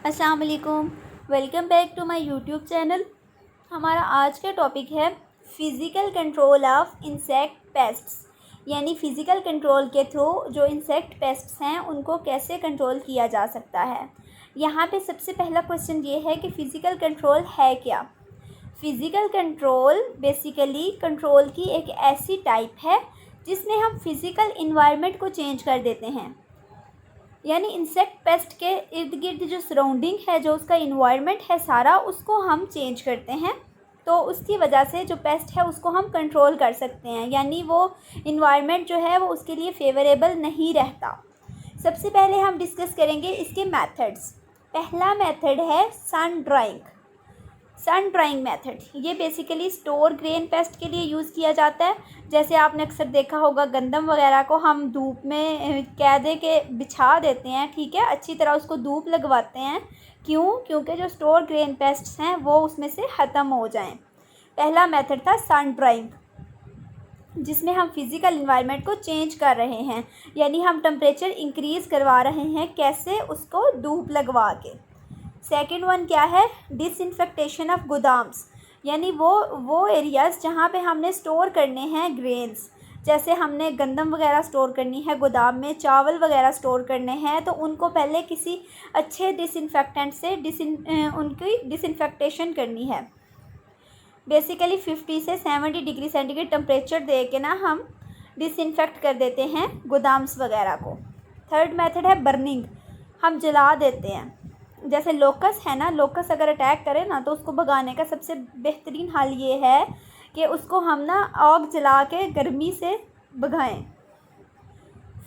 अस्सलाम वालेकुम, welcome back to my YouTube channel. हमारा आज का टॉपिक है physical control of insect pests, यानी फ़िज़िकल कंट्रोल के थ्रू जो इंसेक्ट पेस्ट्स हैं उनको कैसे कंट्रोल किया जा सकता है। यहाँ पे सबसे पहला क्वेश्चन ये है कि फ़िज़िकल कंट्रोल है क्या। फ़िज़िकल कंट्रोल बेसिकली कंट्रोल की एक ऐसी टाइप है जिसमें हम फ़िज़िकल इन्वायरमेंट को चेंज कर देते हैं, यानी इंसेक्ट पेस्ट के इर्द गिर्द जो सराउंडिंग है, जो उसका इन्वायरमेंट है सारा, उसको हम चेंज करते हैं। तो उसकी वजह से जो पेस्ट है उसको हम कंट्रोल कर सकते हैं, यानी वो इन्वायरमेंट जो है वो उसके लिए फेवरेबल नहीं रहता। सबसे पहले हम डिस्कस करेंगे इसके मेथड्स। पहला मेथड है sun drying. Sun drying method ये बेसिकली स्टोर ग्रेन पेस्ट के लिए यूज़ किया जाता है। जैसे आपने अक्सर देखा होगा गंदम वगैरह को हम धूप में कैदे के बिछा देते हैं, ठीक है, अच्छी तरह उसको धूप लगवाते हैं। क्यों? क्योंकि जो स्टोर ग्रेन पेस्ट्स हैं वो उसमें से ख़त्म हो जाएं। पहला मेथड था सन ड्राइंग, जिसमें हम फिज़िकल इन्वायरमेंट को चेंज कर रहे हैं, यानी हम टेम्परेचर इंक्रीज़ करवा रहे हैं। कैसे? उसको धूप लगवा के। सेकेंड वन क्या है? डिसइंफेक्टेशन ऑफ गोदाम्स, यानी वो एरियाज़ जहाँ पे हमने स्टोर करने हैं ग्रेन्स, जैसे हमने गंदम वगैरह स्टोर करनी है गोदाम में, चावल वगैरह स्टोर करने हैं, तो उनको पहले किसी अच्छे डिसइंफेक्टेंट से उनकी डिसइंफेक्टेशन करनी है। बेसिकली 50 से 70 डिग्री सेंटीग्रेड टेम्परेचर दे के ना हम डिसइंफेक्ट कर देते हैं गोदाम्स वगैरह को। थर्ड मेथड है बर्निंग, हम जला देते हैं। जैसे लोकस है ना, लोकस अगर अटैक करे ना तो उसको भगाने का सबसे बेहतरीन हल ये है कि उसको हम ना आग जला के गर्मी से भगाएं।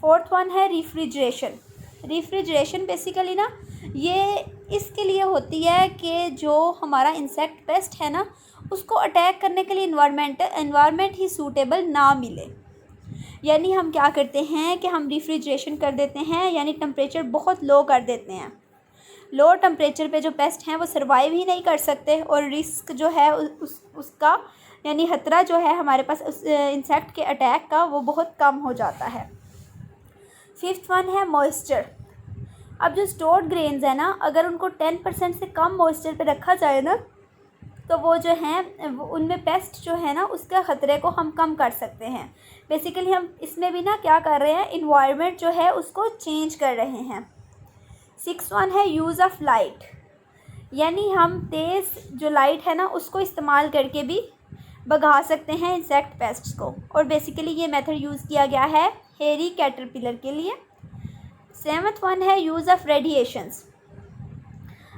फोर्थ वन है रेफ्रिजरेशन। रेफ्रिजरेशन बेसिकली ना ये इसके लिए होती है कि जो हमारा इंसेक्ट पेस्ट है ना उसको अटैक करने के लिए इन्वायरमेंट ही सूटेबल ना मिले। यानी हम क्या करते हैं कि हम रेफ्रिजरेशन कर देते हैं, यानी टेम्परेचर बहुत लो कर देते हैं। लो टेम्परेचर पे जो पेस्ट हैं वो सर्वाइव ही नहीं कर सकते, और रिस्क जो है उसका यानी खतरा जो है हमारे पास उस इंसेक्ट के अटैक का वो बहुत कम हो जाता है। फिफ्थ वन है मॉइस्चर। अब जो स्टोर्ड ग्रेन्स है ना, अगर उनको 10% से कम मॉइस्चर पे रखा जाए ना तो वो जो हैं उनमें पेस्ट जो है ना उसके ख़तरे को हम कम कर सकते हैं। बेसिकली हम इसमें भी ना क्या कर रहे हैं, इन्वायरमेंट जो है उसको चेंज कर रहे हैं। सिक्स वन है यूज़ ऑफ लाइट, यानी हम तेज़ जो लाइट है ना उसको इस्तेमाल करके भी भगा सकते हैं इंसेक्ट पेस्ट्स को, और बेसिकली ये मेथड यूज़ किया गया है हेरी कैटरपिलर के लिए। सेवन्थ वन है यूज़ ऑफ रेडिएशंस।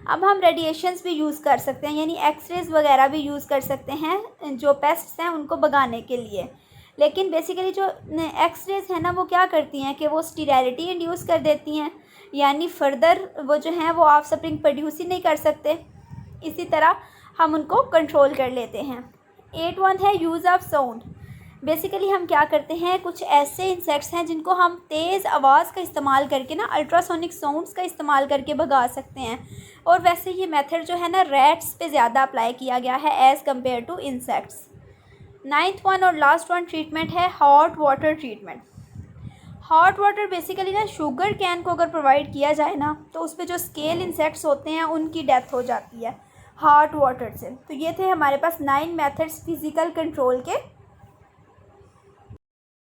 अब हम रेडिएशंस भी यूज़ कर सकते हैं, यानी एक्सरेज वगैरह भी यूज़ कर सकते हैं जो पेस्ट्स हैं उनको भगाने के लिए। लेकिन बेसिकली जो एक्सरेज है ना वो क्या करती हैं कि वो स्टीरिलिटी इंड्यूस कर देती हैं, यानी फर्दर वो जो हैं वो ऑफ स्प्रिंग प्रोड्यूस ही नहीं कर सकते। इसी तरह हम उनको कंट्रोल कर लेते हैं। 8 वन है यूज़ ऑफ साउंड। बेसिकली हम क्या करते हैं, कुछ ऐसे इंसेक्ट्स हैं जिनको हम तेज़ आवाज़ का इस्तेमाल करके ना अल्ट्रासोनिक साउंड्स का इस्तेमाल करके भगा सकते हैं। और वैसे ये मेथड जो है ना रैट्स पे ज़्यादा अप्लाई किया गया है as compare to insects. 9th one और लास्ट वन ट्रीटमेंट है hot water treatment. Hot water basically ना शुगर कैन को अगर प्रोवाइड किया जाए ना तो उस पर जो स्केल इंसेक्ट्स होते हैं उनकी डेथ हो जाती है हॉट वाटर से। तो ये थे हमारे पास 9 मेथड्स फ़िज़िकल कंट्रोल के।